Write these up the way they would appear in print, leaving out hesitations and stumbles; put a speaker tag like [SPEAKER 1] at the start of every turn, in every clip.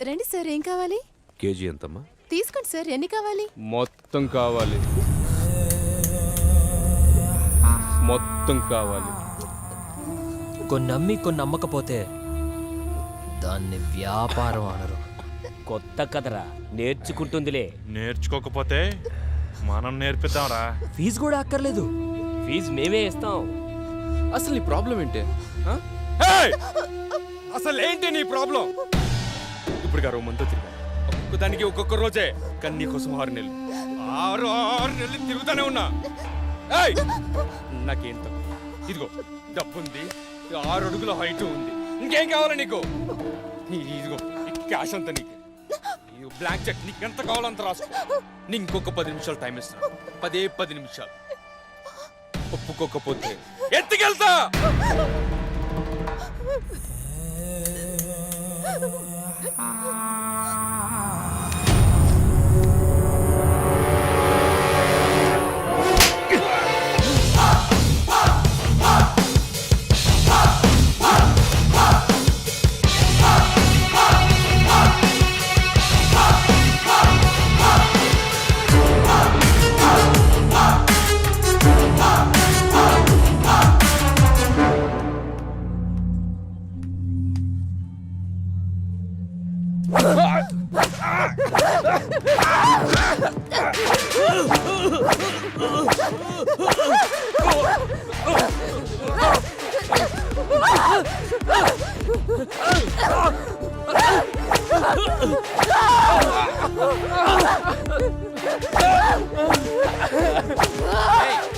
[SPEAKER 1] రండి సార్, ఏం కావాలి?
[SPEAKER 2] కేజీ ఎంతమ్మా?
[SPEAKER 1] తీసుకోండి సార్, ఎన్ని కావాలి?
[SPEAKER 3] మొత్తం కావాలి, మొత్తం కావాలి.
[SPEAKER 4] కొన్ని నమ్మి కొన్ని నమ్మకపోతే దాన్ని వ్యాపారం అనరు.
[SPEAKER 5] కొత్త కథరా, నేర్చుకుంటుందిలే.
[SPEAKER 6] నేర్చుకోకపోతే మనం నేర్పిద్దాంరా.
[SPEAKER 4] ఫీజు కూడా అక్కర్లేదు,
[SPEAKER 5] ఫీజు మేమే ఇస్తాం.
[SPEAKER 3] అసలు నీ ప్రాబ్లం ఏంటి? అసలు ఏంటి నీ ప్రాబ్లం? ఇప్పుడు గారు మంతో తిరిగా ఒక్కొక్కదానికి ఒక్కొక్క రోజే, కానీ నీకోసం 6 నెలలు 6 నెలలు తిరుగుతానే ఉన్నా. నాకేం తక్కువ? ఇదిగో డబ్బుంది, 6 అడుగుల హైట్ ఉంది, ఇంకేం కావాలి నీకు? ఇదిగో క్యాష్ అంతా నీకు, బ్లాంక్ చెక్ నీకు ఎంత కావాలంత రాసుకో. నీ ఇంకొక 10 నిమిషాలు టైం ఇస్తున్నా, 10 నిమిషాలు. ఒప్పుకోకపోతే ఎత్తుకెళ్తా.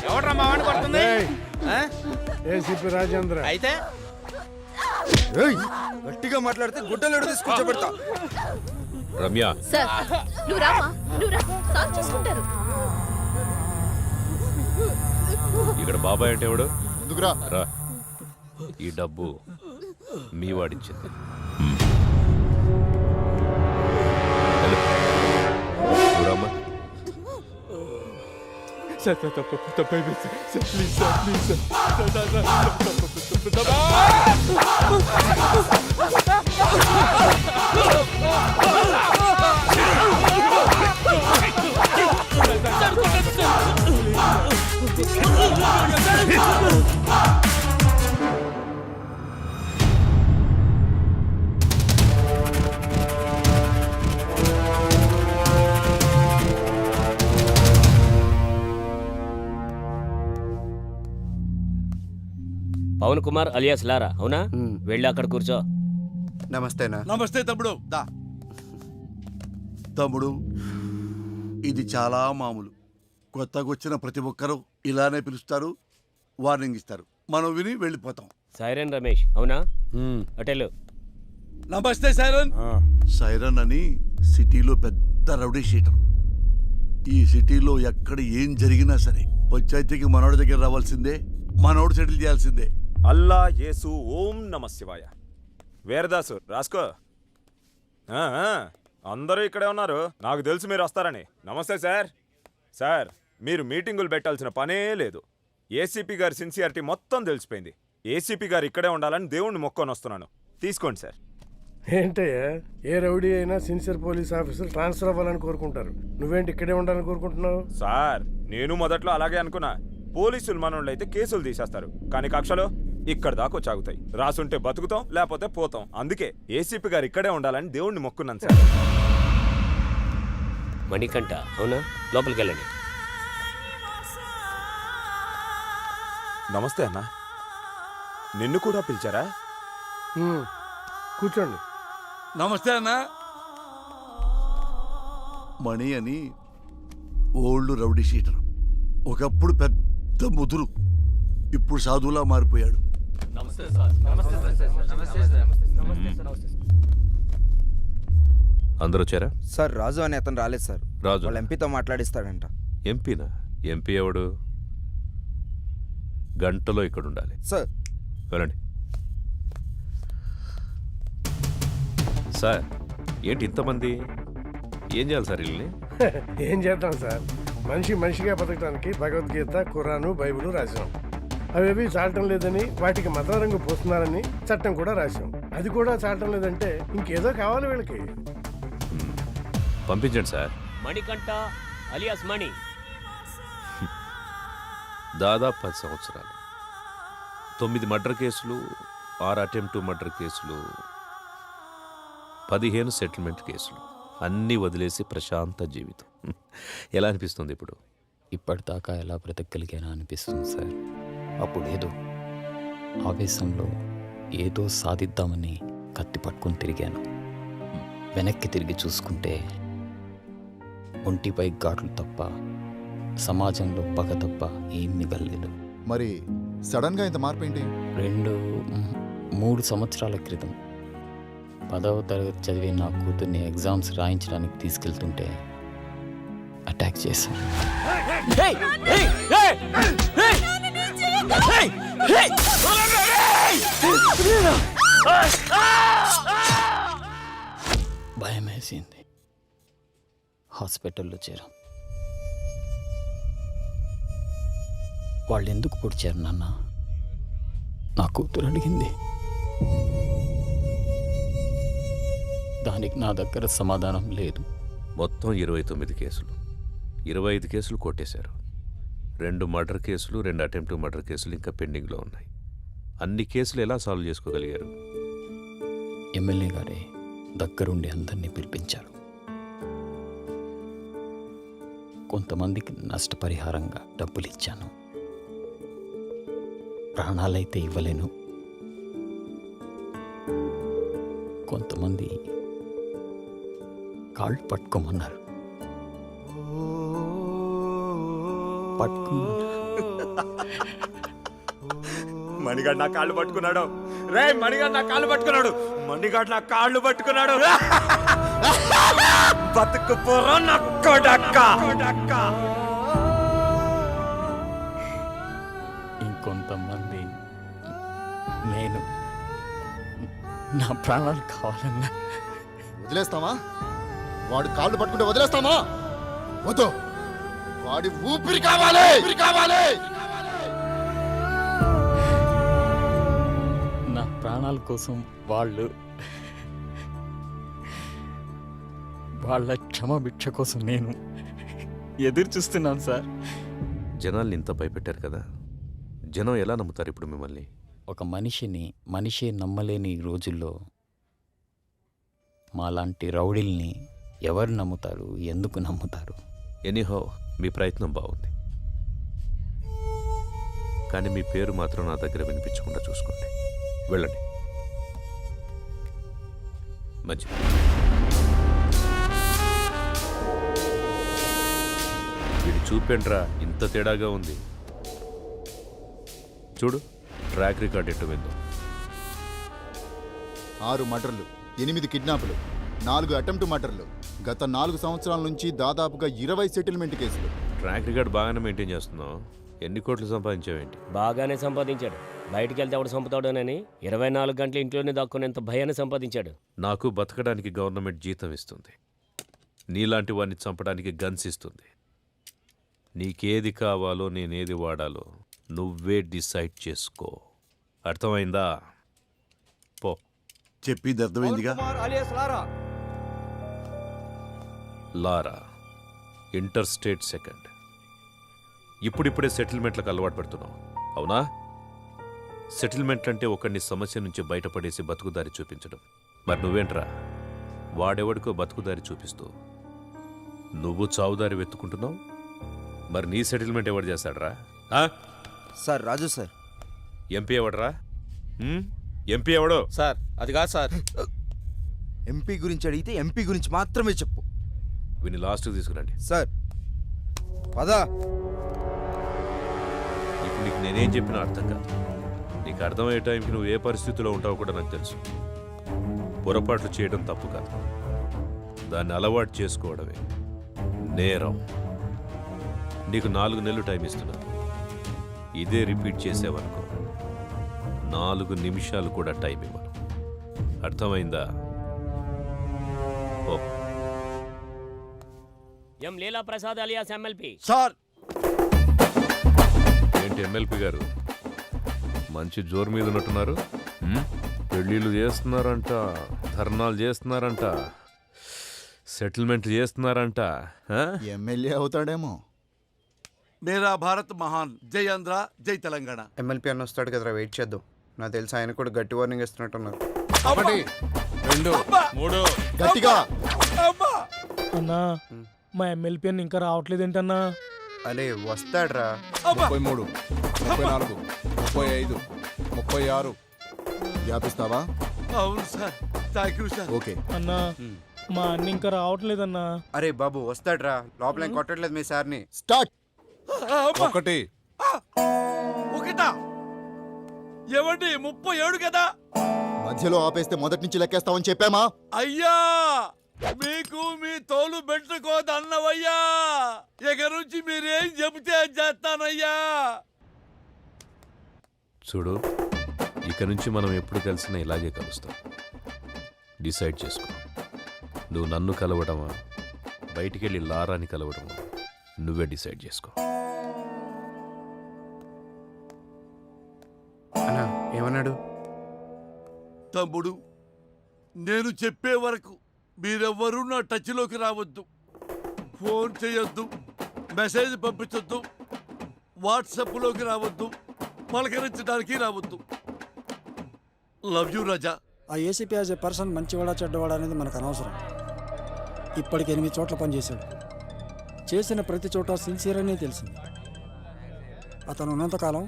[SPEAKER 3] ఎవడ్రా మా వాడిని కొడుతుంది?
[SPEAKER 7] ఏసీపీ రాజేంద్ర.
[SPEAKER 3] అయితే
[SPEAKER 7] గట్టిగా మాట్లాడితే గుడ్డలు తీసుకొచ్చబెడతా.
[SPEAKER 2] రమ్య,
[SPEAKER 1] సార్ నువ్వు రామా, నువ్వు రా, సాల్వ్ చేసుకుంటారు.
[SPEAKER 2] ఇక్కడ బాబాయ్ అంటే ఎవడు?
[SPEAKER 7] ఎందుకురా?
[SPEAKER 2] రా, ఈ డబ్బు మీ వాడిచ్చింది. రామ్మా.
[SPEAKER 3] సార్ తప్పైపోయింది sir, please sir, please sir.
[SPEAKER 5] Pavan Kumar alias Lara, అవునా? వెళ్ళి అక్కడ కూర్చో.
[SPEAKER 7] నమస్తేనా?
[SPEAKER 8] నమస్తే తమ్ముడు. దా తమ్ముడు, ఇది చాలా మామూలు. కొత్తగా వచ్చిన ప్రతి ఒక్కరూ ఇలానే పిలుస్తారు, వార్నింగ్ ఇస్తారు, మనం విని వెళ్ళిపోతాం.
[SPEAKER 5] సైరన్ రమేష్, అవునా? అటెలు.
[SPEAKER 8] నమస్తే సైరన్. సైరన్ అని సిటీలో పెద్ద రౌడీ షీటర్. ఈ సిటీలో ఎక్కడ ఏం జరిగినా సరే పంచాయతీకి మనోడి దగ్గర రావాల్సిందే, మనోడు సెటిల్ చేయాల్సిందే.
[SPEAKER 6] అల్లా యేసు ఓం నమ శివాయ. వీరదాసు రాసుకో. అందరూ ఇక్కడే ఉన్నారు, నాకు తెలుసు మీరు వస్తారని. నమస్తే సార్. సార్, మీరు మీటింగులు పెట్టాల్సిన పనే లేదు. ఏసీపీ గారి సిన్సియారిటీ మొత్తం తెలిసిపోయింది. ఏసీపీ గారు ఇక్కడే ఉండాలని దేవుణ్ణి మొక్కొని వస్తున్నాను. తీసుకోండి సార్.
[SPEAKER 7] ఏంటయ్యా, ఏ రౌడీ అయినా సిన్సియర్ పోలీస్ ఆఫీసర్ ట్రాన్స్ఫర్ అవ్వాలని కోరుకుంటారు. నువ్వేంటి ఇక్కడే ఉండాలని కోరుకుంటున్నావు?
[SPEAKER 6] సార్, నేను మొదట్లో అలాగే అనుకున్నా. పోలీసులు మనోళ్ళు అయితే కేసులు తీసేస్తారు, కానీ కక్షలు ఇక్కడ దాకా వచ్చాగుతాయి. రాసుంటే బతుకుతాం, లేకపోతే పోతాం. అందుకే ఏసీపీ గారు ఇక్కడే ఉండాలని దేవుణ్ణి మొక్కున్నాను సార్.
[SPEAKER 5] మణికంఠ, అవునా? లోపలికి వెళ్ళండి.
[SPEAKER 6] నమస్తే అన్న. నిన్ను కూడా పిలిచారా?
[SPEAKER 7] కూర్చోండి.
[SPEAKER 8] నమస్తే అన్న. మణి అని ఓల్డ్ రౌడీ షీటర్. ఒకప్పుడు పెద్ద ముదురు, ఇప్పుడు సాధువులా మారిపోయాడు.
[SPEAKER 2] అందరూ వచ్చారా?
[SPEAKER 9] సార్, రాజు అని అతను రాలేదు సార్.
[SPEAKER 2] రాజు
[SPEAKER 9] వాళ్ళ ఎంపీతో మాట్లాడిస్తాడంట.
[SPEAKER 2] ఎంపీనా? ఎంపీ ఎవడు? గంటలో ఇక్కడ ఉండాలి
[SPEAKER 9] సార్.
[SPEAKER 2] వెళ్ళండి. సార్, ఏంటి ఇంతమంది? ఏం చేయాలి సార్ వీళ్ళని?
[SPEAKER 7] ఏం చేద్దాం సార్, మనిషిగా బతకడానికి భగవద్గీత, ఖురాను, బైబిల్ రాశాం. అవేవి చాలటం లేదని వాటికి మత రంగు పోస్తున్నారని చట్టం కూడా రాశాం. అది కూడా చాలటం లేదంటే ఇంకేదో కావాలి వీళ్ళకి.
[SPEAKER 2] పంపించండి సార్.
[SPEAKER 5] మణికంఠ అలియాస్ మణి.
[SPEAKER 2] దాదాపు 10 సంవత్సరాలు, 9 మర్డర్ కేసులు, 6 అటెంప్ట్ మర్డర్ కేసులు, 15 సెటిల్మెంట్ కేసులు, అన్నీ వదిలేసి ప్రశాంత జీవితం. ఎలా అనిపిస్తుంది ఇప్పుడు?
[SPEAKER 10] ఇప్పటిదాకా ఎలా బ్రతకగలిగానా అనిపిస్తుంది సార్. అప్పుడు ఏదో ఆవేశంలో ఏదో సాధిద్దామని కత్తి పట్టుకొని తిరిగాను. వెనక్కి తిరిగి చూసుకుంటే ఒంటిపై ఘాట్లు తప్ప, సమాజంలో పగ తప్ప ఏం మిగల్లేదు.
[SPEAKER 11] మరి సడన్గా ఇంత మార్పు ఏంటి?
[SPEAKER 10] 3 సంవత్సరాల క్రితం 10వ తరగతి చదివే నా కూతుర్ని ఎగ్జామ్స్ రాయించడానికి తీసుకెళ్తుంటే అటాక్ చేశాను. భయం వేసింది. హాస్పిటల్లో చేరాం. వాళ్ళు ఎందుకు పొడిచారు నాన్న? నా కూతురు అడిగింది. దానికి నా దగ్గర సమాధానం లేదు.
[SPEAKER 2] మొత్తం 29 కేసులు, 25 కేసులు కొట్టేశారు. 2 మర్డర్ కేసులు, 2 అటెంప్ట్ మర్డర్ కేసులు ఇంకా పెండింగ్లో ఉన్నాయి. అన్ని కేసులు ఎలా సాల్వ్ చేసుకోగలిగారు?
[SPEAKER 10] ఎమ్మెల్యే గారే దగ్గరుండి అందరినీ పిలిపించారు. కొంతమందికి నష్టపరిహారంగా డబ్బులు ఇచ్చాను. ప్రాణాలైతే ఇవ్వలేను. కొంతమంది కాళ్ళు పట్టుకోమన్నారు.
[SPEAKER 6] మణిగాడు నా కాళ్ళు పట్టుకున్నాడు. రే మణిగాడు నా కాళ్ళు పట్టుకున్నాడు. మణిగాడు నా కాళ్ళు పట్టుకున్నాడు. బతుకు పోరా నా కొడక్క.
[SPEAKER 10] ఇంకొంతమంది నేను నా ప్రాణాలు కావాలన్నా
[SPEAKER 11] వదిలేస్తామా? వాడు కాళ్ళు పట్టుకుంటే వదిలేస్తామా? వద్దు, వాడి ఊపిరి కావాలి.
[SPEAKER 10] నా ప్రాణాల కోసం వాళ్ళ క్షమభిక్ష కోసం నేను ఎదురు చూస్తున్నాను సార్.
[SPEAKER 2] జనాల్ని ఇంత భయపెట్టారు కదా, జనం ఎలా నమ్ముతారు ఇప్పుడు మిమ్మల్ని?
[SPEAKER 10] ఒక మనిషే నమ్మలేని ఈ రోజుల్లో మాలాంటి రౌడీల్ని ఎవరు నమ్ముతారు? ఎందుకు నమ్ముతారు?
[SPEAKER 2] ఎనీహో మీ ప్రయత్నం బాగుంది, కానీ మీ పేరు మాత్రం నా దగ్గర వినిపించకుండా చూసుకోండి. వెళ్ళండి. మంచి వీడు చూపేంట్రా ఇంత తేడాగా ఉంది. చూడు ట్రాక్ రికార్డ్ ఎట్టు విందో.
[SPEAKER 11] 6 మర్డర్లు, 8 కిడ్నాపులు, 4 అటెంప్ట్ మర్డర్లు, గత 4 సంవత్సరాల నుంచి దాదాపుగా 20 సెటిల్మెంట్ కేసులు.
[SPEAKER 2] ట్రాక్ రికార్డ్ బాగానే మెయింటైన్ చేస్తున్నావు. ఎన్ని కోట్లు సంపాదించావేంటి?
[SPEAKER 5] బాగానే సంపాదించాడు. బయటికి వెళ్తే ఎవడు చంపుతాడోనని 24 గంటలు ఇంట్లోనే దాక్కునేంత భయాన్ని సంపాదించాడు.
[SPEAKER 2] నాకు బతకడానికి గవర్నమెంట్ జీతం ఇస్తుంది, నీలాంటి వాడిని చంపడానికి గన్స్ ఇస్తుంది. నీకేది కావాలో నేనేది వాడాలో నువ్వే డిసైడ్ చేసుకో. అర్థమైందా? పో.
[SPEAKER 8] చెప్పింది అర్థమైందిగా.
[SPEAKER 2] లారా ఇంటర్ స్టేట్ సెకండ్. ఇప్పుడిప్పుడే సెటిల్మెంట్లకు అలవాటు పడుతున్నావు, అవునా? సెటిల్మెంట్ అంటే ఒకడిని సమస్య నుంచి బయటపడేసి బతుకుదారి చూపించడం. మరి నువ్వేంట్రా, వాడెవడికో బతుకుదారి చూపిస్తూ నువ్వు చావుదారి వెతుకుంటున్నావు. మరి నీ సెటిల్మెంట్ ఎవడు చేస్తాడరా?
[SPEAKER 9] సార్ రాజు సార్.
[SPEAKER 2] ఎంపీ ఎవడరా? ఎంపీ ఎవడో?
[SPEAKER 3] సార్ అది కాదు సార్.
[SPEAKER 9] ఎంపీ గురించి అడిగితే ఎంపీ గురించి మాత్రమే చెప్పు.
[SPEAKER 2] వీని లాస్ట్కి తీసుకురండి.
[SPEAKER 9] సార్ పదా.
[SPEAKER 2] ఇప్పుడు నీకు నేనేం చెప్పినా అర్థం కాదు. నీకు అర్థమయ్యే టైంకి నువ్వు ఏ పరిస్థితిలో ఉంటావో కూడా నాకు తెలుసు. పొరపాట్లు చేయడం తప్పు కాదు, దాన్ని అలవాటు చేసుకోవడమే నేరం. నీకు 4 నెలలు టైం ఇస్తున్నాను. ఇదే రిపీట్ చేసేవనుకో 4 నిమిషాలు కూడా టైం ఇవ్వను. అర్థమైందా? ఓ.
[SPEAKER 5] ఎం లీలా ప్రసాద్ అలియాస్ ఎమ్మెల్పీ.
[SPEAKER 8] సార్
[SPEAKER 2] ఏంటి ఎమ్మెల్పీ గారు మంచి జోరు మీద ఉన్నట్టున్నారు? పెళ్ళిళ్ళు చేస్తున్నారంట, ధర్నాలు చేస్తున్నారంట. సెటిల్మెంట్ చేస్తున్నారంట ఆ?
[SPEAKER 11] ఎమ్మెల్యే అవుతాడేమో.
[SPEAKER 8] మేరా భారత్ మహాన్, జై ఆంధ్ర, జై తెలంగాణ.
[SPEAKER 9] ఎమ్మెల్పీ అన్న వస్తాడు కదరా, వెయిట్ చేద్దాం. నాకు తెలిసి ఆయన కూడా గట్టి వార్నింగ్ ఇస్తున్నట్టున్నారు.
[SPEAKER 11] ఒకటి,
[SPEAKER 3] 2 3
[SPEAKER 11] గట్టిగా.
[SPEAKER 12] అన్నా మా ఎమ్మెల్పీ అని ఇంకా రావట్లేదు ఏంటన్నా?
[SPEAKER 9] అరే వస్తాడ్రా.
[SPEAKER 3] 33 34 35 36
[SPEAKER 11] వ్యాపిస్తావా?
[SPEAKER 8] అవును sir, thank you sir.
[SPEAKER 11] Okay.
[SPEAKER 12] అన్నా మా అన్న ఇంకా రావట్లేదన్నా.
[SPEAKER 9] అరే బాబు వస్తాడ్రా, లోపల ఏం కొట్టట్లేదు మీ సార్ని.
[SPEAKER 11] స్టార్ట్.
[SPEAKER 3] 1
[SPEAKER 8] ఒకటా? ఏమండి 37 కదా?
[SPEAKER 11] మధ్యలో ఆపేస్తే మొదటి నుంచి లెక్కేస్తామని చెప్పామా?
[SPEAKER 8] అయ్యా మీకు మీ తోలు పెట్టుకోదన్నవయ్యా. ఇక నుంచి మీరేం చెబితే అది చేస్తానయ్యా.
[SPEAKER 2] చూడు, ఇక నుంచి మనం ఎప్పుడు కలిసినా ఇలాగే కలుస్తాం. డిసైడ్ చేసుకో. నువ్వు నన్ను కలవడమా, బయటికెళ్ళి లారాని కలవడమా, నువ్వే డిసైడ్ చేసుకో.
[SPEAKER 9] అన్నా ఏమన్నాడు?
[SPEAKER 8] తమ్ముడు, నేను చెప్పే వరకు మీరెవ్వరూ నా టచ్లోకి రావద్దు. ఫోన్ చేయొద్దు, మెసేజ్ పంపించొద్దు, వాట్సాప్లోకి రావద్దు, పలకరించడానికి రావద్దు. లవ్ యూ రాజా.
[SPEAKER 12] ఆ ఏసీపీ యాజ్ ఏ పర్సన్ మంచివాడా చెడ్డవాడా అనేది మనకు అనవసరం. ఇప్పటికి 8 చోట్ల పనిచేశాడు. చేసిన ప్రతి చోట సిన్సియర్ అనే తెలిసింది. అతను ఉన్నంతకాలం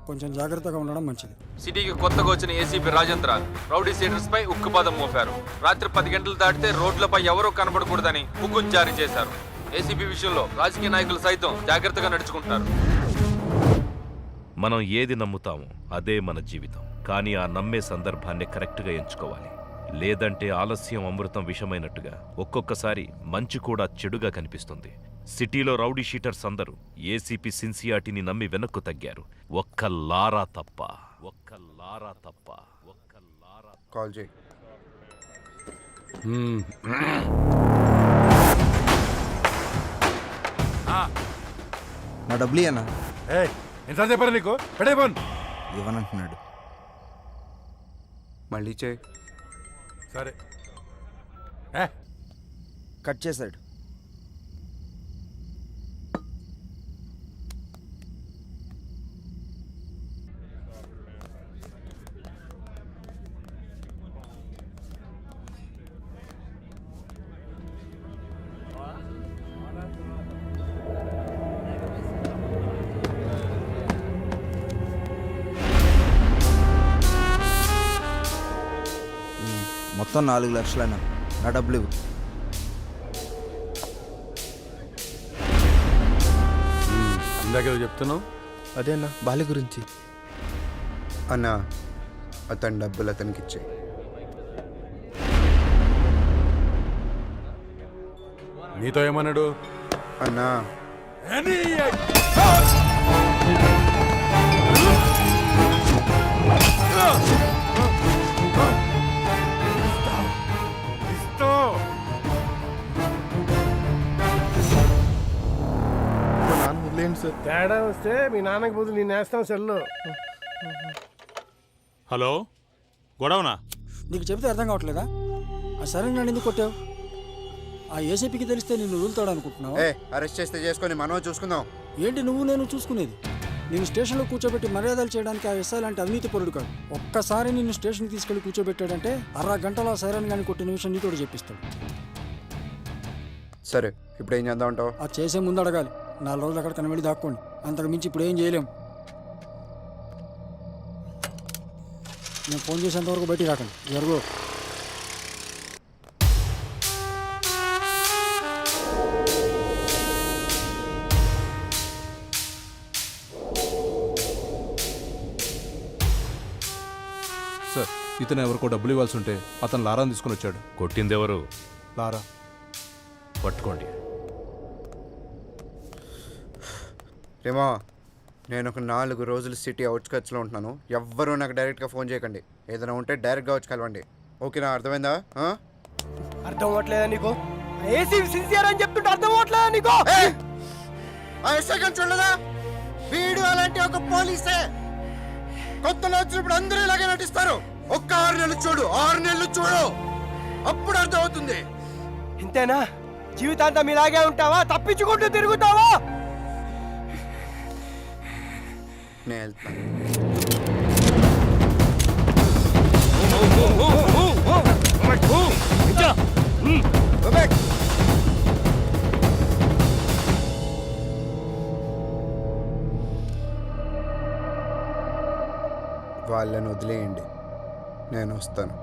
[SPEAKER 12] కొంచెం జాగ్రత్తగా ఉండడం మంచిది.
[SPEAKER 3] సిటీకి కొత్తగా వచ్చిన ఏసీపీ రాజేంద్ర రౌడీ సీడర్స్ పై ఉక్కుపాదం మోపారు. రాత్రి 10 గంటలు దాటితే రోడ్లపై ఎవరూ కనబడకూడదని హుకుం జారీ చేశారు. ఏసీపీ విషయంలో రాజకీయ నాయకులు సైతం జాగ్రత్తగా నడుచుకుంటారు.
[SPEAKER 2] మనం ఏది నమ్ముతామో అదే మన జీవితం. కానీ ఆ నమ్మే సందర్భాన్ని కరెక్ట్గా ఎంచుకోవాలి. లేదంటే ఆలస్యం అమృతం విషమైనట్టుగా ఒక్కొక్కసారి మంచి కూడా చెడుగా కనిపిస్తుంది. సిటీలో రౌడీ షీటర్స్ అందరూ ఏసీపీ సిన్సియారిటీని నమ్మి వెనక్కు తగ్గారు. ఒక్క లారా తప్ప.
[SPEAKER 9] కాల్ చేయి. నా డబ్బులు అన్నా
[SPEAKER 3] ఎంత చెప్పారు నీకు? పెడేపోన్
[SPEAKER 9] ఇవ్వనంటున్నాడు. మళ్ళీ చేయి.
[SPEAKER 3] సరే.
[SPEAKER 9] కట్ చేశాడు. మొత్తం 4 లక్షలైనా నా డబ్బులు ఇవ్వు.
[SPEAKER 3] ఇందాక చెప్తున్నావు
[SPEAKER 9] అదేనా బాలి గురించి. అన్నా అతని డబ్బులు అతనికి ఇచ్చాయి.
[SPEAKER 3] నీతో ఏమన్నాడు?
[SPEAKER 9] అన్నా
[SPEAKER 7] తేడా వస్తే మీ నాన్నకి బదులు నేను వేస్తాం సెల్లో.
[SPEAKER 3] హలో, గొడవనా?
[SPEAKER 12] నీకు చెబితే అర్థం కావట్లేదా? ఆ సరే నన్ను ఎందుకు కొట్టావు? ఆ ఏసీపీకి తెలిస్తే నిన్ను వదులుతాడు అనుకుంటున్నావు?
[SPEAKER 9] అరెస్ట్ చేస్తే చేసుకొని మనం చూసుకుందాం.
[SPEAKER 12] ఏంటి నువ్వు నేను చూసుకునేది? నేను స్టేషన్లో కూర్చోబెట్టి మర్యాదలు చేయడానికి ఆ ఎస్ఐ లాంటి అవినీతి పరుడు కాదు. ఒక్కసారి నిన్ను స్టేషన్కి తీసుకెళ్లి కూర్చోబెట్టాడంటే 1/2 గంటలో సైరన్ గాని కొట్టిన విషయం నీతో చెప్పిస్తాడు.
[SPEAKER 9] సరే ఇప్పుడు ఏం చేద్దాం అంటావు?
[SPEAKER 12] ఆ చేసే ముందు అడగాలి. 4 రోజులు అక్కడ కనబడి దాక్కోండి. అంతకు మించి ఇప్పుడు ఏం చేయలేం. నేను ఫోన్ చేసేంత వరకు బయటికి రాకండి. జరుగు.
[SPEAKER 3] సార్, ఇతను ఎవరికో డబ్బులు ఇవ్వాల్సి ఉంటే అతను లారాని తీసుకుని వచ్చాడు.
[SPEAKER 2] కొట్టిందెవరు?
[SPEAKER 3] లారా.
[SPEAKER 2] పట్టుకోండి.
[SPEAKER 9] రేమో నేను ఒక 4 రోజులు సిటీ అవుట్స్కట్స్లో ఉంటున్నాను. ఎవ్వరూ నాకు డైరెక్ట్గా ఫోన్ చేయకండి. ఏదైనా ఉంటే డైరెక్ట్గా వచ్చి కలవండి. ఓకేనా? అర్థమైందా?
[SPEAKER 12] అర్థం అవ్వట్లేదా నీకు? ఏసీపీ సిన్సియర్ అని చెప్తుంటే అర్థం అవ్వట్లేదా నీకు?
[SPEAKER 9] చూడలేదా? వీడు అలాంటి ఒక పోలీసే. కొత్తలో వచ్చినప్పుడు అందరూ ఇలాగే నటిస్తారు. ఒక్క 6 నెలలు చూడు, 6 నెలలు చూడు, అప్పుడు అర్థం అవుతుంది.
[SPEAKER 12] ఇంతేనా? జీవితాంతం ఇలాగే ఉంటావా? తప్పించుకుంటూ తిరుగుతావా?
[SPEAKER 9] నేను వెళ్తాను. వాళ్ళని వదిలేయండి, నేను వస్తాను.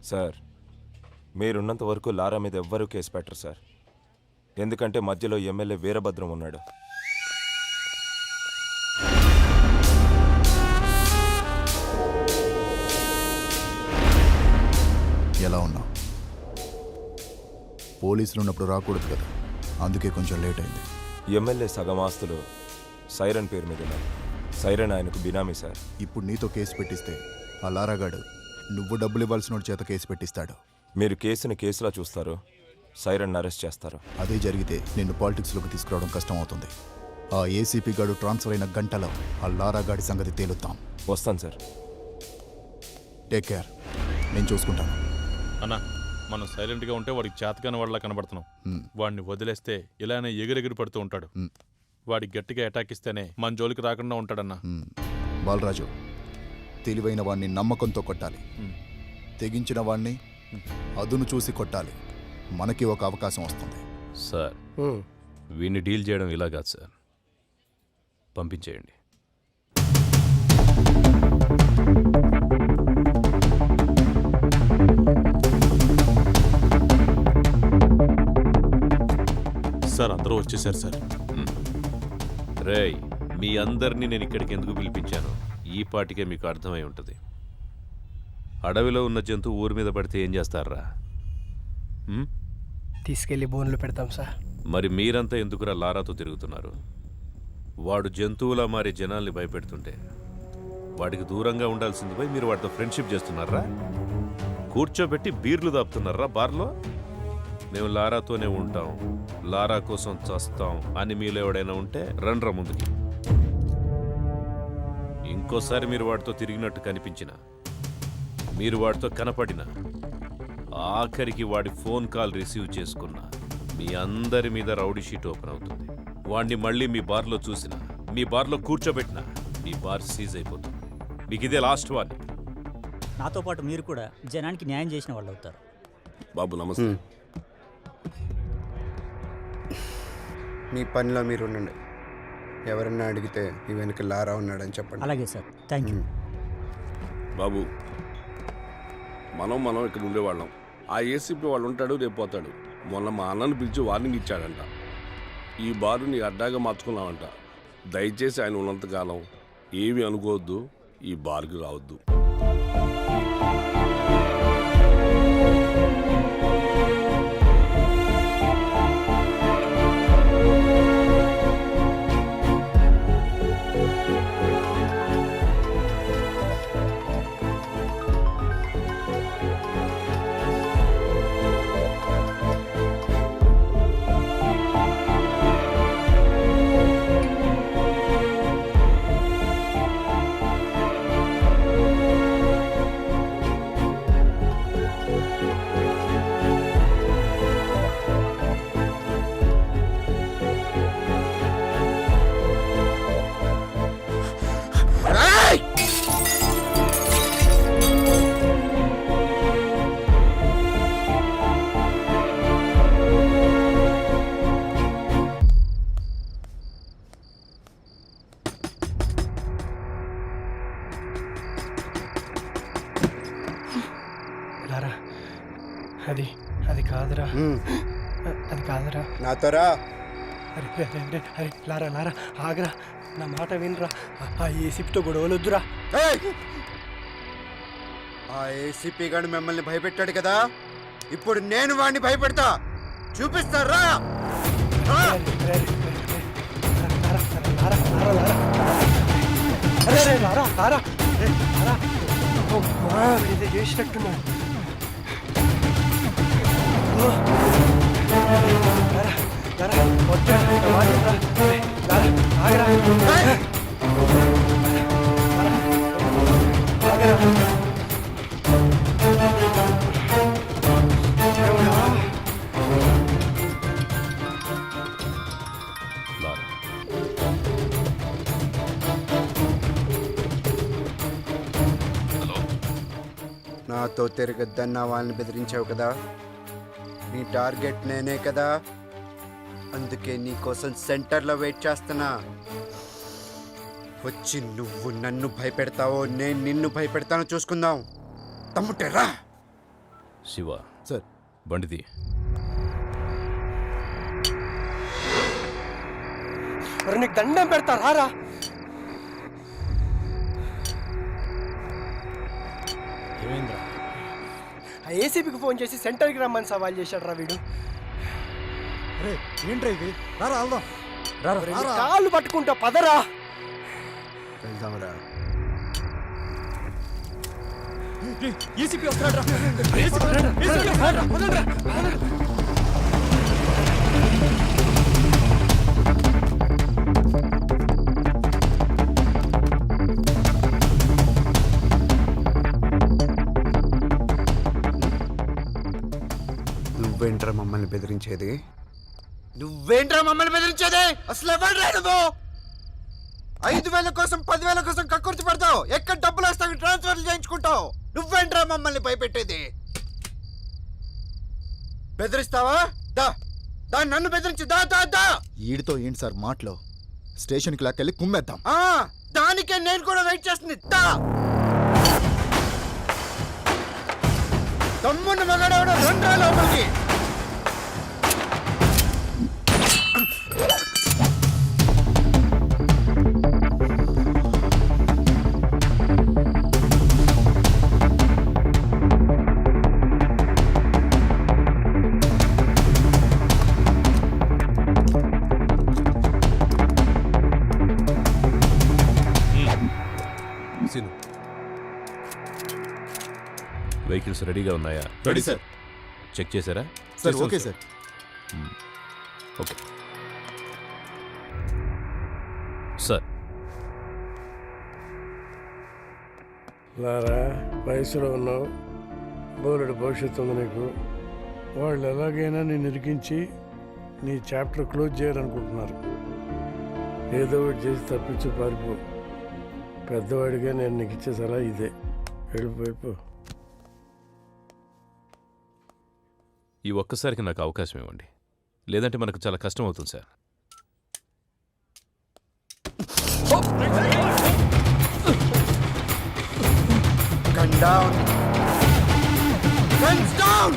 [SPEAKER 6] సార్, మీరున్నంత వరకు లారా మీద ఎవ్వరూ కేసు పెట్టరు సార్. ఎందుకంటే మధ్యలో ఎమ్మెల్యే వీరభద్రం ఉన్నాడు.
[SPEAKER 11] ఎలా ఉన్నావు? పోలీసులు ఉన్నప్పుడు రాకూడదు కదా, అందుకే కొంచెం లేట్ అయింది.
[SPEAKER 6] ఎమ్మెల్యే సగం ఆస్తులు సైరన్ పేరు మీద ఉన్నాయి. సైరన్ ఆయనకు బినామీ సార్.
[SPEAKER 11] ఇప్పుడు నీతో కేసు పెట్టిస్తే ఆ లారాగాడు నువ్వు డబ్బులు ఇవ్వాల్సిన చేత కేసు పెట్టిస్తాడు.
[SPEAKER 6] మీరు కేసుని కేసులా చూస్తారు, సైరన్ అరెస్ట్ చేస్తారు.
[SPEAKER 11] అదే జరిగితే నిన్ను పాలిటిక్స్లోకి తీసుకురావడం కష్టం అవుతుంది. ఆ ఏసీపీ గాడు ట్రాన్స్ఫర్ అయిన గంటలో ఆ లారాగాడి సంగతి తేలుతాం.
[SPEAKER 6] వస్తాను సార్.
[SPEAKER 11] టేక్ కేర్, నేను చూసుకుంటాను.
[SPEAKER 2] అన్నా, మనం సైలెంట్గా ఉంటే వాడికి చేతకాని వాళ్ళ కనబడుతున్నాం. వాడిని వదిలేస్తే ఇలానే ఎగిరెగిరి పడుతూ ఉంటాడు. వాడికి గట్టిగా అటాక్ ఇస్తేనే మన జోలికి రాకుండా ఉంటాడన్నా.
[SPEAKER 11] బాలరాజు, తెలివైన వాడిని నమ్మకంతో కొట్టాలి, తెగించిన వాడిని అదును చూసి కొట్టాలి. మనకి ఒక అవకాశం వస్తుంది.
[SPEAKER 2] సార్, వీడిని డీల్ చేయడం ఇలా కాదు సార్, పంపించేయండి. సార్, అందరూ వచ్చేసారు సార్. రేయ్, మీ అందరినీ నేను ఇక్కడికి ఎందుకు పిలిపించాను ఈ పాటికే మీకు అర్థమై ఉంటుంది. అడవిలో ఉన్న జంతువు ఊరి మీద పడితే ఏం చేస్తారా?
[SPEAKER 12] తీసుకెళ్లి బోన్లు పెడతాం సార్.
[SPEAKER 2] మరి మీరంతా ఎందుకురా లారాతో తిరుగుతున్నారు? వాడు జంతువులా మారి జనాల్ని భయపెడుతుంటే వాడికి దూరంగా ఉండాల్సింది పోయి మీరు వాడితో ఫ్రెండ్షిప్ చేస్తున్నారా? కూర్చోబెట్టి బీర్లు దాపుతున్నారా బార్లో? మేము లారాతోనే ఉంటాం, లారా కోసం చస్తాం అని మీలో ఎవడైనా ఉంటే రండ్రా ముందుకి. ఇంకోసారి మీరు వాడితో తిరిగినట్టు కనిపించిన, మీరు వాడితో కనపడిన, ఆఖరికి వాడి ఫోన్ కాల్ రిసీవ్ చేసుకున్నా మీ అందరి మీద రౌడీ షీట్ ఓపెన్ అవుతుంది. వాడిని మళ్ళీ మీ బార్లో చూసినా, మీ బార్లో కూర్చోబెట్టినా మీ బార్ సీజ్ అయిపోతుంది. మీకు ఇదే లాస్ట్ వార్నింగ్.
[SPEAKER 13] నాతో పాటు మీరు కూడా జనానికి న్యాయం చేసిన వాళ్ళు అవుతారు.
[SPEAKER 6] బాబు నమస్తే.
[SPEAKER 9] మీ పనిలో మీరు ఉండండి. ఎవరన్నా అడిగితే ఈ వెనక లారా ఉన్నాడని చెప్పండి.
[SPEAKER 13] అలాగే సార్, థ్యాంక్ యూ.
[SPEAKER 8] బాబు, మనం ఇక్కడ ఉండేవాళ్ళం. ఆ ఏసీపీ వాళ్ళు ఉంటాడు, రేపు పోతాడు. మొన్న మా అన్నను పిలిచి వార్నింగ్ ఇచ్చాడంట. ఈ బారు నీ అడ్డాగా మార్చుకున్నావంట. దయచేసి ఆయన ఉన్నంతకాలం ఏమీ అనుకోవద్దు, ఈ బార్కి రావద్దు.
[SPEAKER 12] అది కాదురా, అది కాదురా.
[SPEAKER 9] నాతో రా.
[SPEAKER 12] అరే లారా లారా, ఆగరా, నా మాట వినరా. ఆ ఏసీపీతో గొడవలొద్దురా.
[SPEAKER 9] ఆ ఏసీపీ గారు మిమ్మల్ని భయపెట్టాడు కదా, ఇప్పుడు నేను వాడిని భయపెడతా. చూపిస్తారా?
[SPEAKER 12] చేసినట్టున్నా. ఆగరా.
[SPEAKER 2] లారా,
[SPEAKER 9] నాతో తిరగద్దన్న వాళ్ళని బెదిరించావు కదా, నీ టార్గెట్ నేనే కదా, అందుకే నీ కోసం సెంటర్లో వెయిట్ చేస్తున్నా. వచ్చి నువ్వు నన్ను భయపెడతావో నేను నిన్ను భయపెడతానో చూసుకుందాం. తమ్ముటేరా.
[SPEAKER 2] శివ
[SPEAKER 11] సార్.
[SPEAKER 2] బండిది.
[SPEAKER 12] నీకు దండం పెడతా రారా. ఆ ఏసీపీకి ఫోన్ చేసి సెంటర్కి రమ్మని సవాల్ చేశాడు రా వీడు.
[SPEAKER 11] ఏంట్రా ఇది? రారా వెళ్దాం.
[SPEAKER 12] కాళ్ళు పట్టుకుంటా పదరా.
[SPEAKER 9] వెళ్దాంరా.
[SPEAKER 4] ఏసీపీ వస్తున్నాడు.
[SPEAKER 9] నువ్వేంట్రా మమ్మల్ని బెదిరించేది? నువ్వేంట్రా మమ్మల్ని బెదిరించేది? అసలు ఎవరు నువ్వు? 5,000 కోసం 10,000 కోసం కక్కుర్తి పడతావు. ఎక్కడ డబ్బులు వస్తావు ట్రాన్స్ఫర్లు చేయించుకుంటావు. నువ్వేంట్రా మమ్మల్ని భయపెట్టేది? బెదిరిస్తావా? దాన్ని నన్ను బెదిరించి దా.
[SPEAKER 11] ఈడితో ఏంటి సార్ మాటలో? స్టేషన్కి లాక్కెళ్ళి కుమ్మేద్దాం.
[SPEAKER 9] దానికే నేను కూడా వెయిట్ చేస్తుంది. తమ్ముని మగాడవడ 2 లోపలికి.
[SPEAKER 2] వెహికల్స్ రెడీగా ఉన్నాయా?
[SPEAKER 11] Ready sir.
[SPEAKER 2] చెక్ చేశారా?
[SPEAKER 11] Sir okay sir.
[SPEAKER 2] Okay sir.
[SPEAKER 7] Lara, వయసులో ఉన్నావు, బోలెడు భవిష్యత్తు ఉంది నీకు. వాళ్ళు ఎలాగైనా నేను ఇరికించి నీ చాప్టర్ క్లోజ్ చేయాలనుకుంటున్నారు. ఏదో ఒకటి చేసి తప్పించి పారిపో. పెద్దవాడిగా నేను నీకు ఇచ్చే సలహా ఇదే. వెళ్ళిపో.
[SPEAKER 2] ఈ ఒక్కసారికి నాకు అవకాశం ఇవ్వండి, లేదంటే మనకు చాలా కష్టం అవుతుంది sir.
[SPEAKER 9] Gun down. Guns down.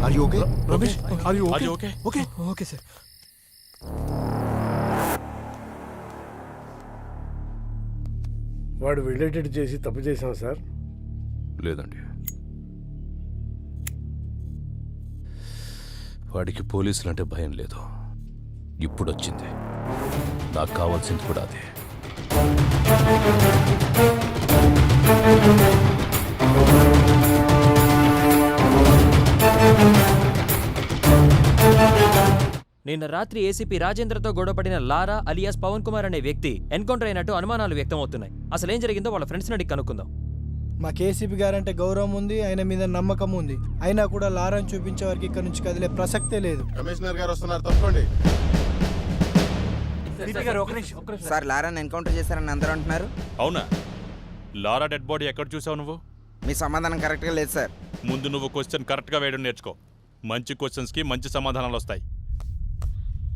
[SPEAKER 11] Are you okay?
[SPEAKER 4] Ramesh,
[SPEAKER 11] Are you okay?
[SPEAKER 4] Okay okay sir.
[SPEAKER 7] వాడు రిలేటెడ్ చేసి తప్పు చేశాం సార్.
[SPEAKER 2] లేదండి, వాడికి పోలీసులంటే భయం లేదు. ఇప్పుడు వచ్చింది. నాకు కావాల్సింది కూడా అదే.
[SPEAKER 4] నిన్న రాత్రి ఏసీపీ రాజేంద్రతో గొడవపడిన లారా అలియాస్ పవన్ కుమార్ అనే వ్యక్తి ఎన్కౌంటర్ అయినట్టు అనుమానాలు వ్యక్తం అవుతున్నాయి. అసలు ఏం జరిగిందో వాళ్ళ ఫ్రెండ్స్ని అడిగి కనుక్కుందాం.
[SPEAKER 12] మా కేసీపీ గారంటే గౌరవం ఉంది, ఆయన మీద నమ్మకం ఉంది. అయినా కూడా లారాని చూపించే వారికి ఇక్కడ నుంచి కదిలే ప్రసక్తే లేదు.
[SPEAKER 11] కమిషనర్ గారు వస్తున్నారు, తప్పండి.
[SPEAKER 9] సార్, లారాని ఎన్కౌంటర్ చేశారని అందరూ అంటున్నారు.
[SPEAKER 3] అవునా? లారా డెడ్ బాడీ ఎక్కడ చూసావు నువ్వు?
[SPEAKER 9] మీ సమాధానం కరెక్ట్గా లేదు సార్.
[SPEAKER 3] ముందు నువ్వు క్వశ్చన్ కరెక్ట్గా వేయడం నేర్చుకో. మంచి క్వశ్చన్స్కి మంచి సమాధానాలు వస్తాయి.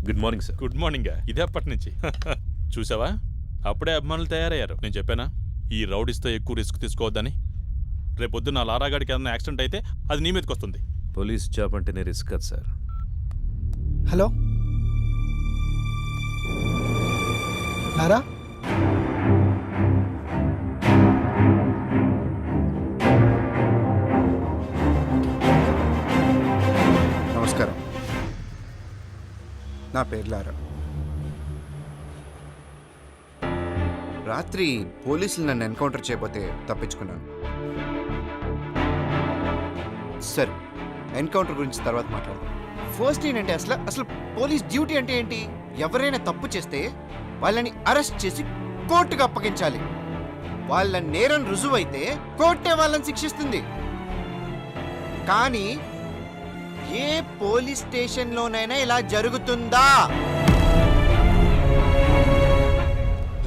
[SPEAKER 2] Good morning sir.
[SPEAKER 3] Good morning. ఇదే అప్పటి నుంచి చూసావా, అప్పుడే అభిమానులు తయారయ్యారు. నేను చెప్పానా ఈ రౌడీస్తో ఎక్కువ రిస్క్ తీసుకోవద్దని? రేపొద్దున లారాగాడికి ఏదైనా యాక్సిడెంట్ అయితే అది నీ మీదకి వస్తుంది.
[SPEAKER 2] పోలీస్ జాబ్ అంటేనే రిస్క్ కదా సార్.
[SPEAKER 12] హలో లారా,
[SPEAKER 9] నా పేరు లారా. రాత్రి పోలీసులు నన్ను ఎన్కౌంటర్ చేయబోతే తప్పించుకున్నాను. సరే, ఎన్కౌంటర్ గురించి తర్వాత మాట్లాడదాం. ఫస్ట్ ఏంటంటే అసలు పోలీస్ డ్యూటీ అంటే ఏంటి? ఎవరైనా తప్పు చేస్తే వాళ్ళని అరెస్ట్ చేసి కోర్టుకు అప్పగించాలి. వాళ్ళ నేరం రుజువైతే కోర్టే వాళ్ళని శిక్షిస్తుంది. కానీ ఏ పోలీస్ స్టేషన్లోనైనా ఇలా జరుగుతుందా?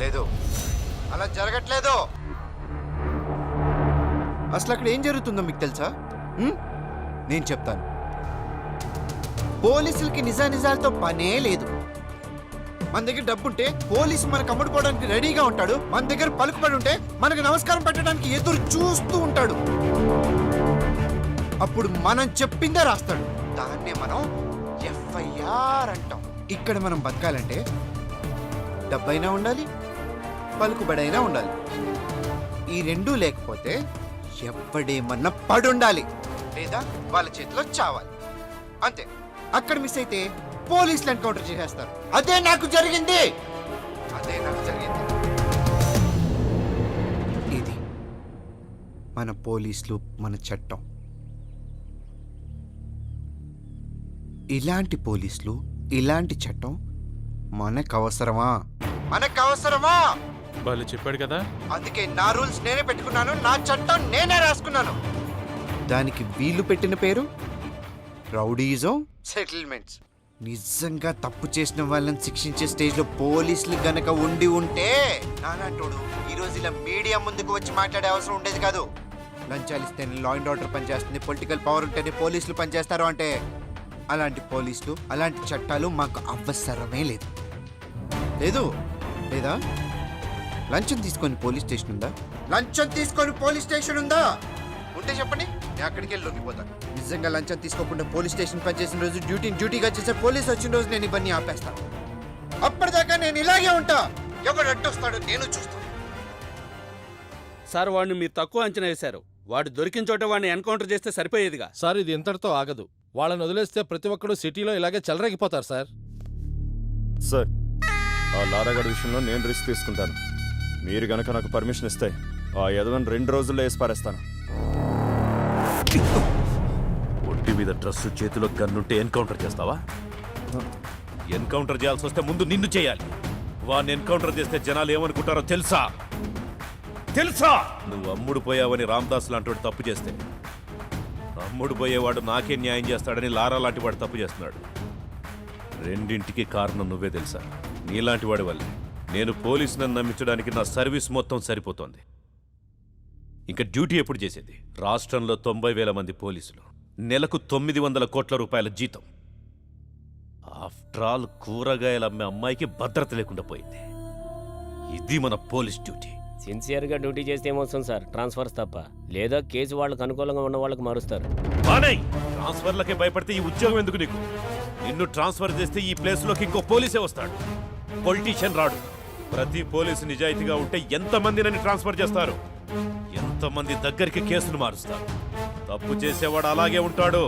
[SPEAKER 9] లేదు, అలా జరగట్లేదు. అసలు అక్కడ ఏం జరుగుతుందో మీకు తెలుసా? నేను చెప్తాను. పోలీసులకి నిజాలతో పనే లేదు. మన దగ్గర డబ్బుంటే పోలీసు మనకు అమ్ముడుకోవడానికి రెడీగా ఉంటాడు. మన దగ్గర పలుకుబడి ఉంటే మనకు నమస్కారం పెట్టడానికి ఎదురు చూస్తూ ఉంటాడు. అప్పుడు మనం చెప్పిందే రాస్తాడు. దాన్నే మనం ఎఫ్ఐఆర్ అంటాం. ఇక్కడ మనం బతకాలంటే డబ్బైనా ఉండాలి, పలుకుబడైనా ఉండాలి. ఈ రెండూ లేకపోతే ఎవడేమన్నా పడుండాలి, లేదా వాళ్ళ చేతిలో చావాలి. అంతే. అక్కడ మిస్ అయితే పోలీసులు ఎన్కౌంటర్ చేసేస్తారు. అదే నాకు జరిగింది. ఇది మన పోలీసులు, మన చట్టం. ఇలాంటి పోలీసులు, ఇలాంటి చట్టం మనకు అవసరమా?
[SPEAKER 3] వాళ్ళు చెప్పాడు కదా.
[SPEAKER 9] అందుకే నా రూల్స్ నేనే పెట్టుకున్నాను, నా చట్టం నేనే రాసుకున్నాను. దానికి వీళ్ళు పెట్టిన పేరు రౌడీజం సెటిల్మెంట్స్. నిజంగా తప్పు చేసిన వాళ్ళని శిక్షించే స్టేజ్లో పోలీసులు గనక ఉండి ఉంటే నానాటోడు ఈరోజు ఇలా మీడియా ముందుకు వచ్చి మాట్లాడే అవసరం ఉండేది కాదు. లంచాలు ఇస్తేనే లా అండ్ ఆర్డర్ పనిచేస్తుంది, పొలిటికల్ పవర్ ఉంటేనే పోలీసులు పనిచేస్తారు అంటే అలాంటి పోలీసులు, అలాంటి చట్టాలు మాకు అవసరమే లేదు. లేదా? లంచం తీసుకొని పోలీస్ స్టేషన్ ఉందా? ఉంటే చెప్పండి, నేను అక్కడికి వెళ్ళి లొంగిపోతాను. నిజంగా లంచం తీసుకోకుండా పోలీస్ స్టేషన్ పనిచేసిన రోజు డ్యూటీగా చేసే పోలీస్ వచ్చిన రోజు నేను ఇవన్నీ ఆపేస్తాను. అప్పటిదాకా నేను ఇలాగే ఉంటా. ఎవడు అడ్డొస్తాడో నేను చూస్తాను.
[SPEAKER 3] సార్, వాడిని మీరు తక్కువ అంచనా వేశారు. వాడు దొరికిన చోట వాడిని ఎన్కౌంటర్ చేస్తే సరిపోయేదిగా.
[SPEAKER 14] సార్, ఇది ఇంతటితో ఆగదు. వాళ్ళని వదిలేస్తే ప్రతి ఒక్కడు సిటీలో ఇలాగే చెలరేగిపోతారు సార్.
[SPEAKER 6] సార్, ఆ లారాగడ్ విషయంలో నేను రిస్క్ తీసుకుంటాను. మీరు గనక నాకు పర్మిషన్ ఇస్తే ఆ యదవని 2 రోజుల్లో వేసి పారేస్తాను.
[SPEAKER 2] ఒంటి మీద డ్రెస్సు, చేతిలో గన్నుంటే ఎన్కౌంటర్ చేస్తావా? ఎన్కౌంటర్ చేయాల్సి వస్తే ముందు నిన్ను చేయాలి. వాడిని ఎన్కౌంటర్ చేస్తే జనాలు ఏమనుకుంటారో తెలుసా? నువ్వు అమ్ముడు పోయావని రామ్దాస్ లాంటి తప్పు చేస్తే అమ్ముడు పోయేవాడు నాకే న్యాయం చేస్తాడని లారా లాంటి వాడు తప్పు చేస్తున్నాడు. రెండింటికి కారణం నువ్వే తెలుసా? నీలాంటి వాడి వల్లే నేను పోలీసుని నమ్మించడానికి నా సర్వీస్ మొత్తం సరిపోతోంది. ఇంకా డ్యూటీ ఎప్పుడు చేసేది? రాష్ట్రంలో 90,000 మంది పోలీసులు, నెలకు 900 కోట్ల రూపాయల జీతం. ఆఫ్టర్ ఆల్ కూరగాయలు అమ్మే అమ్మాయికి భద్రత లేకుండా పోయింది. ఇది మన పోలీస్ డ్యూటీ.
[SPEAKER 5] సిన్సియర్గా డ్యూటీ చేస్తే ఏమొస్తుంది సార్? ట్రాన్స్ఫర్స్ తప్ప. లేదా కేసు వాళ్ళకి అనుకూలంగా ఉన్న వాళ్ళకి మారుస్తారు.
[SPEAKER 2] ట్రాన్స్ఫర్లకే భయపడితే ఈ ఉద్యోగం ఎందుకు నీకు? నిన్ను ట్రాన్స్ఫర్ చేస్తే ఈ ప్లేస్లోకి ఇంకో పోలీసే వస్తాడు, పొలిటీషియన్ రాడు. ప్రతి పోలీసు నిజాయితీగా ఉంటే ఎంతమంది నన్ను ట్రాన్స్ఫర్ చేస్తారు? ఎంతమంది దగ్గరికి కేసులు మారుస్తారు? తప్పు చేసేవాడు అలాగే ఉంటాడు.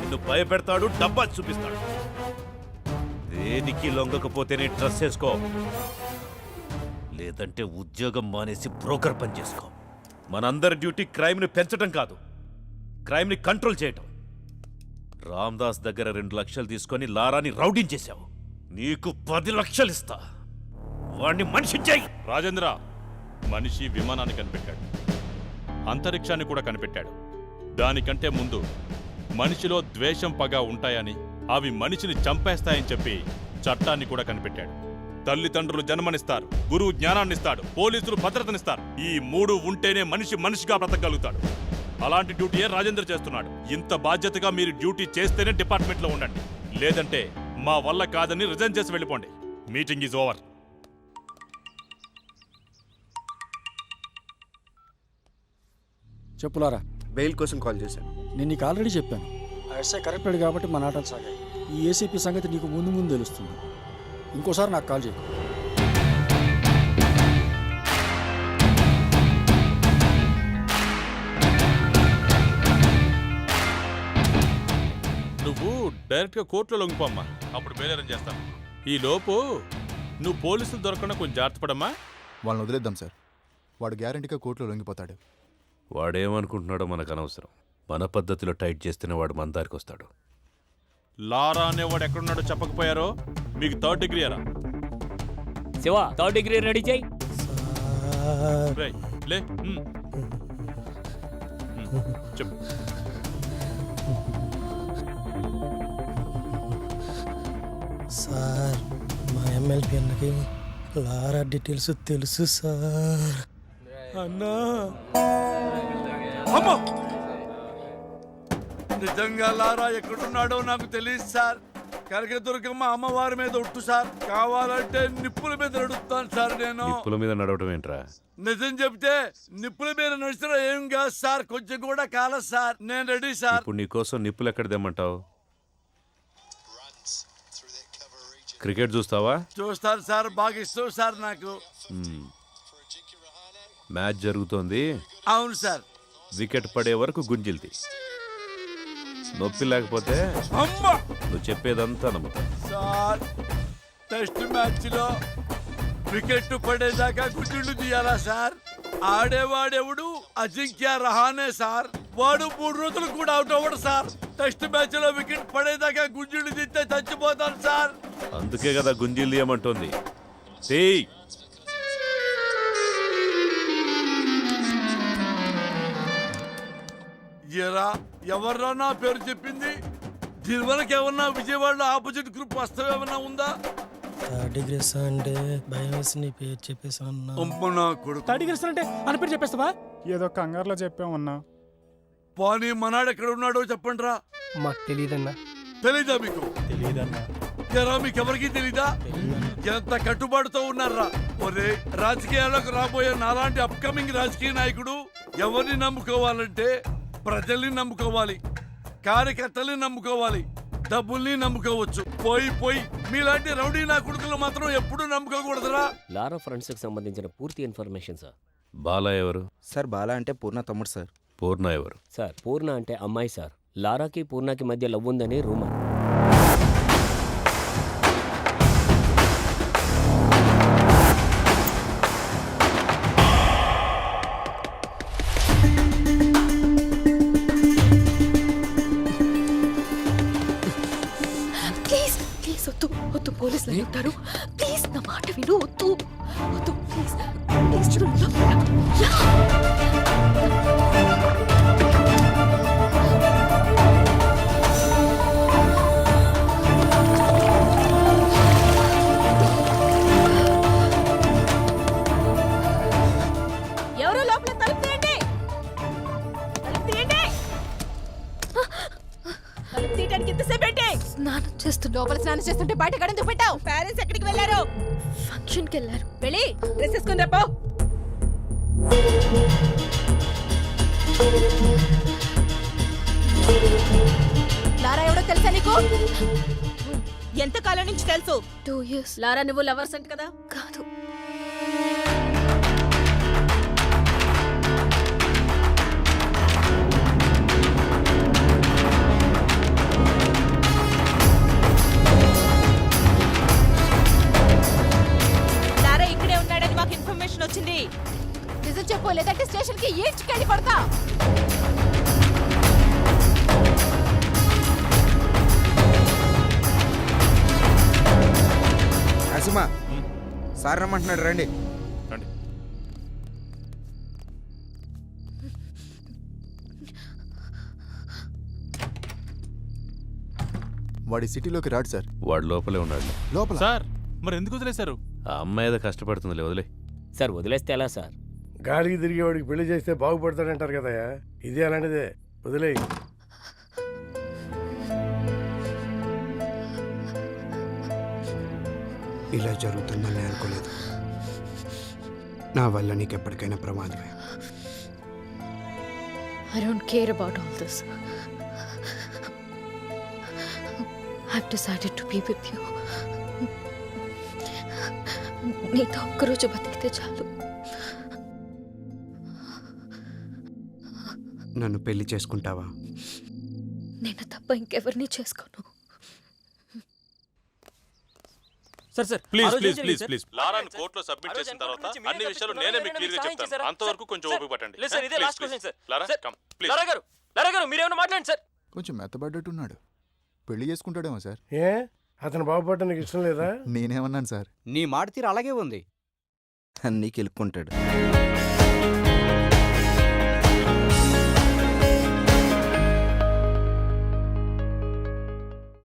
[SPEAKER 2] నిన్ను భయపెడతాడు, డబ్బా చూపిస్తాడు. దేనికి లొంగకపోతేనే డ్రెస్ వేసుకో, లేదంటే ఉద్యోగం మానేసి బ్రోకర్ పని చేసుకో. మనందరి డ్యూటీ క్రైమ్ని పెంచడం కాదు, క్రైమ్ని కంట్రోల్ చేయటం. రామ్దాస్ దగ్గర 2 లక్షలు తీసుకొని లారాని రౌడించేశావు. నీకు 10 లక్షలు ఇస్తా. వాడిని మనిషి చేయి.
[SPEAKER 3] రాజేంద్ర, మనిషి విమానాన్ని కనిపెట్టాడు, అంతరిక్షాన్ని కూడా కనిపెట్టాడు. దానికంటే ముందు మనిషిలో ద్వేషం, పగ ఉంటాయని, అవి మనిషిని చంపేస్తాయని చెప్పి చట్టాన్ని కూడా కనిపెట్టాడు. తల్లిదండ్రులు జన్మనిస్తారు, గురువు జ్ఞానాన్నిస్తాడు, పోలీసులు భద్రతనిస్తారు. ఈ 3 ఉంటేనే మనిషి మనిషిగా బ్రతకగలుగుతాడు. అలాంటి డ్యూటీయే రాజేంద్ర చేస్తున్నాడు. ఇంత బాధ్యతగా మీరు డ్యూటీ చేస్తేనే డిపార్ట్మెంట్లో ఉండండి, లేదంటే మా వల్ల కాదని రిజైన్ చేసి వెళ్ళిపోండి. Meeting is over.
[SPEAKER 12] చెప్పులారా.
[SPEAKER 9] బెయిల్ కోసం కాల్ చేశాను.
[SPEAKER 12] నేను నీకు ఆల్రెడీ చెప్పాను, ఆ ఎస్ఐ కరెక్టెడ్ కాబట్టి మన ఆటలు సాగాయి. ఈ ఏసీపీ సంగతి నీకు ముందు తెలుస్తుంది. ఇంకోసారి నాకు కాల్ చేయకు.
[SPEAKER 15] నువ్వు డైరెక్ట్గా కోర్టులో లొంగిపోమ్మా, అప్పుడు బేలేరం చేస్తాను. ఈ లోపు నువ్వు పోలీసులు దొరకకుండా కొంచెం జాగ్రత్త పడమ్మా.
[SPEAKER 11] వాళ్ళని వదిలేద్దాం సార్, వాడు గ్యారంటీగా కోర్టులో లొంగిపోతాడు.
[SPEAKER 2] వాడేమనుకుంటున్నాడో మనకు అనవసరం. మన పద్ధతిలో టైట్ చేస్తేనే వాడు మన దారికి వస్తాడు.
[SPEAKER 15] లారా అనేవాడు ఎక్కడున్నాడో చెప్పకపోయారో మీకు 3rd డిగ్రీ అరా.
[SPEAKER 5] శివ 3rd డిగ్రీ రెడీ చేయి.
[SPEAKER 15] రేయ్, లే. చెప్పు.
[SPEAKER 12] సార్ మా ఎమ్మెల్యే అన్నకి లారా డీటెయిల్స్ తెలుసు సార్. అన్నా
[SPEAKER 8] అమ్మో! నిజంగా లారా ఎక్కడున్నాడో నాకు తెలియదు సార్. కనకదుర్గమ్మ అమ్మవారి మీద ఒట్టు సార్, కావాలంటే నిప్పుల మీద నడుస్తాను సార్. నేను
[SPEAKER 2] నిప్పుల మీద నడవటం ఏంట్రా?
[SPEAKER 8] నిజం చెప్తే నిప్పుల మీద నడిచినా ఏం కాదు సార్, కొంచెం కూడా కాలేదు సార్. నేను రెడీ సార్.
[SPEAKER 2] ఇప్పుడు నీకోసం నిప్పులు ఎక్కడ తెమ్మంటావు? క్రికెట్ చూస్తావా?
[SPEAKER 8] చూస్తాను సార్, బాగా ఇష్టం సార్ నాకు.
[SPEAKER 2] మ్యాచ్ జరుగుతోంది.
[SPEAKER 8] అవును సార్.
[SPEAKER 2] వికెట్ పడే వరకు గుంజిల్ది. నొప్పి లేకపోతే
[SPEAKER 8] అమ్మా
[SPEAKER 2] నువ్వు చెప్పేదంతా నమ్ముతా.
[SPEAKER 8] సార్, టెస్ట్ మ్యాచ్ లో వికెట్ పడేదాకా గుడ్డులు తీయాలా సార్? ఆడేవాడెవడు? అజింక్య రహానే సార్. వాడు 3 రోజులు కూడా అవుట్ అవ్వడు సార్. టెస్ట్ మ్యాచ్ లో వికెట్ పడేదాకా గుంజులు తీస్తే చచ్చిపోతాను సార్.
[SPEAKER 2] అందుకే కదా గుంజిల్ తీయమంటోంది. తీయ్.
[SPEAKER 8] ఎరా, ఎవర్రా నా పేరు చెప్పింది? దీనివరకు ఏమన్నా విజయవాడలో ఆపోజిట్ గ్రూప్ వస్తావు ఏమన్నా ఉందా?
[SPEAKER 12] 3rd డిగ్రీ అంటే భయం వేసి నీ పేరు చెప్పేసాను.
[SPEAKER 8] థర్డ్ డిగ్రీ
[SPEAKER 12] అంటే అని పేరు చెప్పేస్తావా?
[SPEAKER 16] ఏదో కంగారులో చెప్పామన్నా.
[SPEAKER 8] పానీ మనాడు ఎక్కడ ఉన్నాడో చెప్పండి రా.
[SPEAKER 12] మాకు తెలియదన్నా.
[SPEAKER 8] తెలీదా మీకు?
[SPEAKER 16] తెలియదన్నా.
[SPEAKER 8] ఎరా, మీకెవరికి తెలీదా? ఎంత కట్టుబాటుతో ఉన్నారా? ఒరే, రాజకీయాలకు రాబోయే నాలాంటి అప్కమింగ్ రాజకీయ నాయకుడు ఎవరిని నమ్ముకోవాలంటే ప్రజల్ని నమ్ముకోవాలి, కార్యకర్తల్ని నమ్ముకోవాలి, డబ్బుల్ని నమ్ముకోవచ్చు. పోయి మీలాంటి రౌడీ నా కొడుకులు మాత్రం ఎప్పుడూ నమ్ముకోకూడదురా.
[SPEAKER 5] లారా ఫ్రెండ్స్ కి సంబంధించిన పూర్తి ఇన్ఫర్మేషన్ సార్.
[SPEAKER 2] బాలా ఎవరు?
[SPEAKER 9] సార్ బాలా అంటే పూర్ణ తమ్ముడు సార్.
[SPEAKER 2] పూర్ణ ఎవరు?
[SPEAKER 5] సార్, పూర్ణ అంటే అమ్మాయి సార్. లారాకి పూర్ణకి మధ్య లవ్ ఉందని రూమర్.
[SPEAKER 1] ప్లీజ్ వద్దు, పోలీసులు ఉంటారు. ప్లీజ్ నా మాట విను. వద్దు ప్లీజ్ చూడు. ఎవరో లోపల తలుపు తీయండి. తలుపు తీయడానికి ఎంతసేపు ఏంటి? లోపల స్నానం చేస్తుంటే బయట గడెందుకు పెట్టావు? పేరెంట్స్ ఎక్కడికి వెళ్ళారు? ఫంక్షన్కి వెళ్ళారు. వెళ్ళి డ్రెస్ వేసుకుని రాపో. లారా ఎవడో తెలుసా నీకు? ఎంత కాలం నుంచి తెలుసు? 2 years. లారా నువ్వు లవర్స్ అంట కదా? కాదు. లారా ఇక్కడే ఉన్నాడని మాకు ఇన్ఫర్మేషన్ వచ్చింది. నిజం చెప్పు, లేదంటే స్టేషన్ కి ఈడ్చుకెళ్ళి కొడతా.
[SPEAKER 9] నరసింహ సార్ రమ్మంటున్నాడు, రండి.
[SPEAKER 11] వాడి సిటీలోకి రాడు సార్.
[SPEAKER 2] వాడు లోపలే ఉన్నాడు.
[SPEAKER 11] లోపల
[SPEAKER 15] సార్, మరి ఎందుకు వదిలేశారు?
[SPEAKER 2] ఆ అమ్మాయి ఏదో కష్టపడుతుందిలే, వదిలే.
[SPEAKER 5] సార్, వదిలేస్తే ఎలా సార్?
[SPEAKER 7] గాలికి తిరిగి వాడికి పెళ్లి చేస్తే బాగుపడతాడంటారు కదా, ఇది అలాంటిదే. వదిలే.
[SPEAKER 9] ఇలా జరుగుతుందని అనుకోలేదు. నా వల్ల నీకు ఎప్పటికైనా ప్రమాదమే.
[SPEAKER 1] I don't care about all this. I've decided to be with you. నీతో ఒక్కరోజు బతికితే చాలు.
[SPEAKER 9] నన్ను పెళ్లి చేసుకుంటావా?
[SPEAKER 1] నేను తప్ప ఇంకెవరిని చేసుకోను.
[SPEAKER 4] Sir sir
[SPEAKER 15] please please please please లారాని కోర్టులో సబ్మిట్ చేసిన తర్వాత అన్ని విషయాలు నేనే మీకు క్లియర్ గా చెప్తాను. అంతవరకు కొంచెం ఓపిక పట్టండి.
[SPEAKER 4] లేదు సార్, ఇదే
[SPEAKER 15] Please,
[SPEAKER 4] last
[SPEAKER 15] please.
[SPEAKER 4] Question sir.
[SPEAKER 15] Lara
[SPEAKER 4] sir,
[SPEAKER 15] come please.
[SPEAKER 4] Lara గారు మీరేమైనా మాట్లాడండి సార్.
[SPEAKER 11] కొంచెం మెత్తబడ్డట్టున్నాడు. పెళ్లి చేసుకుంటాడేమో సార్.
[SPEAKER 7] ఏ అతను బాగుపడటానికి ఇష్టం లేదా?
[SPEAKER 11] నేనేమన్నాను సార్?
[SPEAKER 9] నీ మాట తీరు అలాగే ఉంది. అన్నీ కెలుక్కుంటాడు.